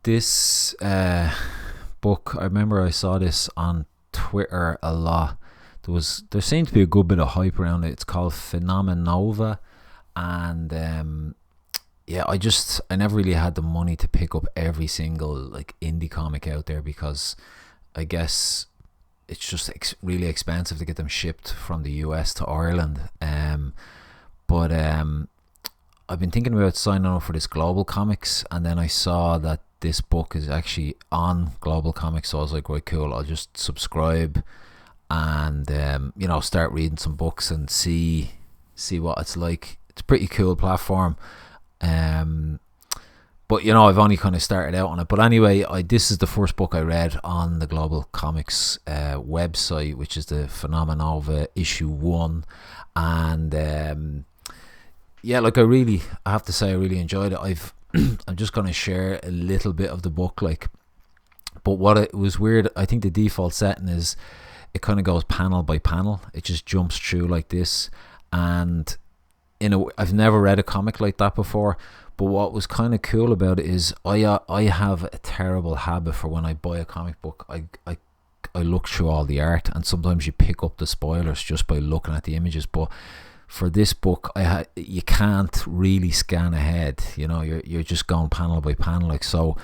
this book, I remember I saw this on Twitter a lot. There seemed to be a good bit of hype around it. It's called Phenomenova, and I never really had the money to pick up every single like indie comic out there, because I guess it's just really expensive to get them shipped from the US to Ireland. But I've been thinking about signing up for this Global Comics, and then I saw that this book is actually on Global Comics, so I was like, right, cool, I'll just subscribe and start reading some books and see what it's like. It's a pretty cool platform. But I've only kind of started out on it. But anyway, this is the first book I read on the Global Comics website, which is the Phenomenova issue 1. And I have to say I really enjoyed it. I'm just going to share a little bit of the book, but what it was weird, I think the default setting is it kind of goes panel by panel. It just jumps through like this, and I've never read a comic like that before. But what was kind of cool about it is I have a terrible habit for when I buy a comic book. I look through all the art, and sometimes you pick up the spoilers just by looking at the images. But for this book, you can't really scan ahead. You're just going panel by panel. So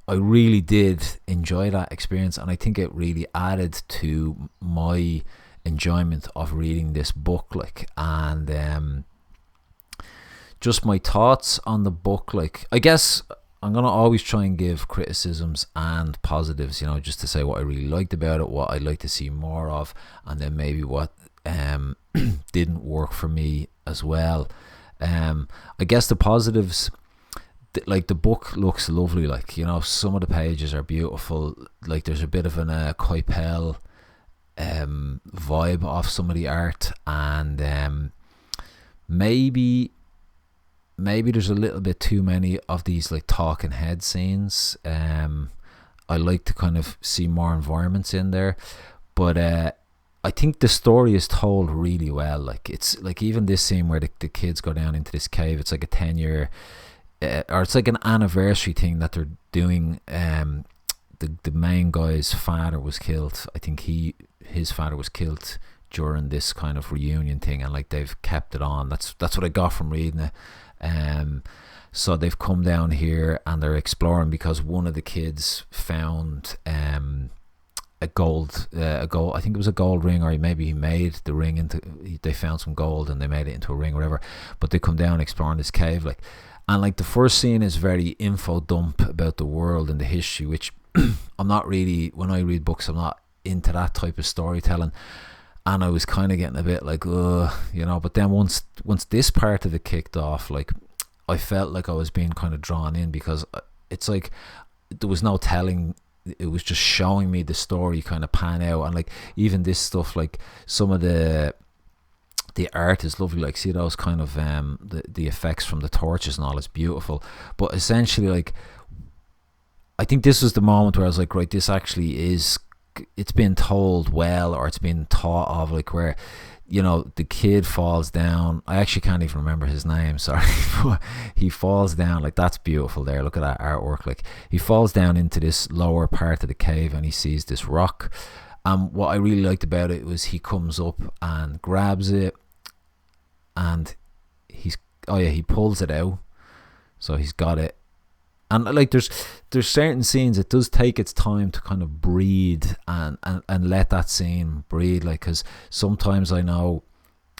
I really did enjoy that experience, and I think it really added to my enjoyment of reading this book. And just my thoughts on the book. I guess I'm gonna always try and give criticisms and positives. Just to say what I really liked about it, what I'd like to see more of, and then maybe what didn't work for me as well. I guess the positives, the book looks lovely. Some of the pages are beautiful. There's a bit of an Kuipel vibe off some of the art, and maybe there's a little bit too many of these talking head scenes. I like to kind of see more environments in there, but I think the story is told really well. It's even this scene where the kids go down into this cave. It's like a 10-year or it's like an anniversary thing that they're doing. The main guy's father was killed. I think his father was killed during this kind of reunion thing, and they've kept it on. That's what I got from reading it. So they've come down here and they're exploring, because one of the kids found a gold, I think it was a gold ring, or maybe he made the ring into, they found some gold and they made it into a ring or whatever. But they come down exploring this cave, and the first scene is very info dump about the world and the history, which I'm not really, when I read books, I'm not into that type of storytelling. And I was kind of getting a bit but then once this part of it kicked off, I felt like I was being kind of drawn in, because it's there was no telling, it was just showing me the story kind of pan out. And even this stuff, some of the art is lovely. See those kind of the effects from the torches and all is beautiful. But essentially, I think this was the moment where I was like, right, this actually is, it's been told well, or it's been thought of, where the kid falls down. I actually can't even remember his name, sorry. But he falls down, that's beautiful there. Look at that artwork. He falls down into this lower part of the cave and he sees this rock. What I really liked about it was he comes up and grabs it, and he pulls it out, so he's got it. And there's certain scenes, it does take its time to kind of breathe and let that scene breathe. Because sometimes I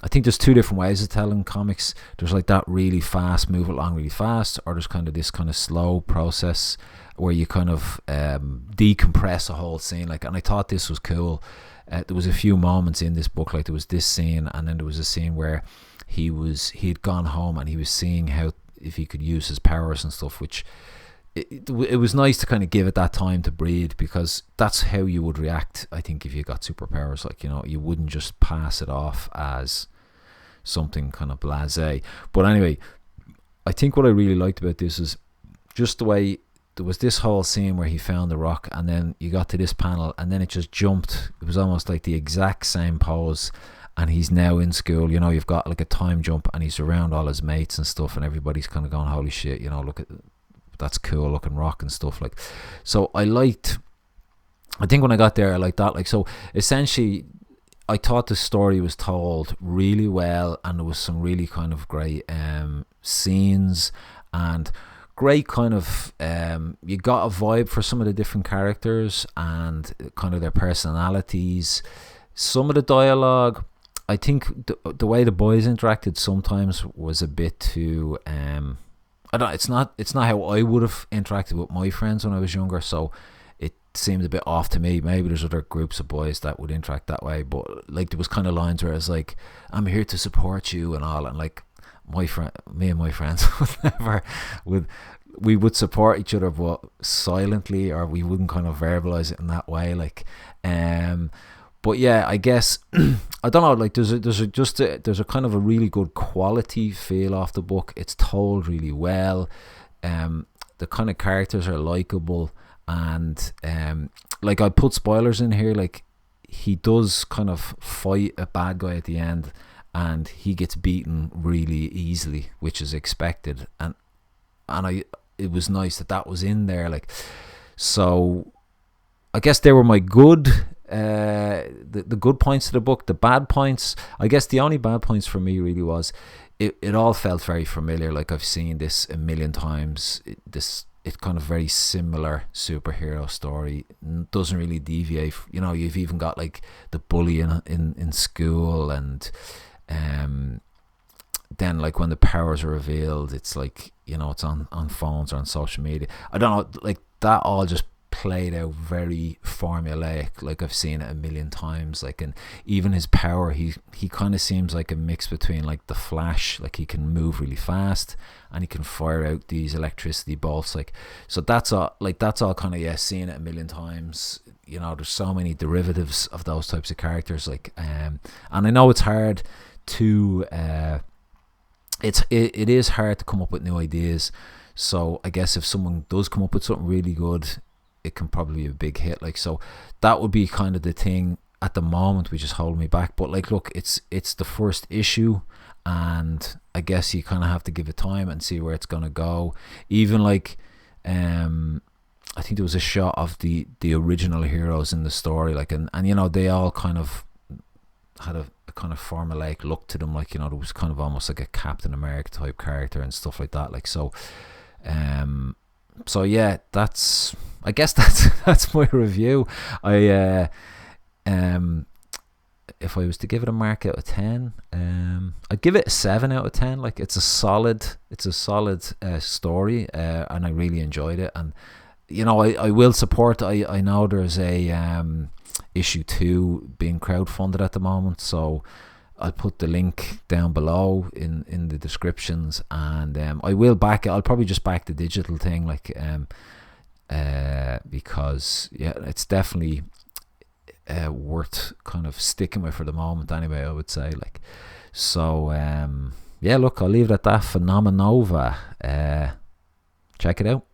think there's two different ways of telling comics. There's that really fast, move along really fast, or there's kind of this kind of slow process where you kind of decompress a whole scene. And I thought this was cool. There was a few moments in this book, there was this scene, and then there was a scene where he'd gone home and he was seeing how, if he could use his powers and stuff, which it was nice to kind of give it that time to breathe, because that's how you would react, I think, if you got superpowers. You wouldn't just pass it off as something kind of blasé. But anyway, I think what I really liked about this is just the way there was this whole scene where he found the rock, and then you got to this panel, and then it just jumped. It was almost like the exact same pose, and he's now in school. You've got a time jump, and he's around all his mates and stuff, and everybody's kind of going, holy shit, look at that's cool looking rock and stuff, like. So I think when I got there, I liked that. Like, so essentially, I thought the story was told really well, and there was some really kind of great scenes and great kind of you got a vibe for some of the different characters and kind of their personalities. Some of the dialogue, I think the way the boys interacted sometimes was a bit too I don't. It's not how I would have interacted with my friends when I was younger. So it seemed a bit off to me. Maybe there's other groups of boys that would interact that way, but like there was kind of lines where I was like, "I'm here to support you" and all, and like me and my friends we would support each other, but silently, or we wouldn't kind of verbalize it in that way, like. But yeah, I guess I don't know. Like, there's a kind of a really good quality feel off the book. It's told really well. The kind of characters are likable, and like I put spoilers in here. Like, he does kind of fight a bad guy at the end, and he gets beaten really easily, which is expected. And it was nice that was in there. Like, so I guess they were my good. The good points of the book. The bad points, I guess the only bad points for me really was it all felt very familiar. Like, I've seen this a million times. It's kind of very similar superhero story. Doesn't really deviate. You know, you've even got like the bully in school, and then like when the powers are revealed, it's like, you know, it's on phones or on social media. I don't know, like that all just played out very formulaic. Like, I've seen it a million times. Like, and even his power, he kind of seems like a mix between like the Flash. Like, he can move really fast and he can fire out these electricity bolts. Like, so that's all kind of, yeah, seeing it a million times. You know, there's so many derivatives of those types of characters. Like, and I know it's hard to it is hard to come up with new ideas. So I guess if someone does come up with something really good, it can probably be a big hit. Like, so that would be kind of the thing at the moment which is holding me back. But like, look, it's the first issue, and I guess you kind of have to give it time and see where it's gonna go. Even like I think there was a shot of the original heroes in the story, like, and you know, they all kind of had a kind of formulaic look to them. Like, you know, there was kind of almost like a Captain America type character and stuff like that. Like, so so yeah, I guess that's my review. If I was to give it a mark out of 10, I'd give it a 7 out of 10. Like, it's a solid story, and I really enjoyed it. And you know, I will support. I know there's a issue 2 being crowdfunded at the moment, so I'll put the link down below in the descriptions, and I will back it. I'll probably just back the digital thing, like, because yeah, it's definitely worth kind of sticking with for the moment anyway, I would say. Like, so yeah, look, I'll leave it at that. Phenomenova, check it out.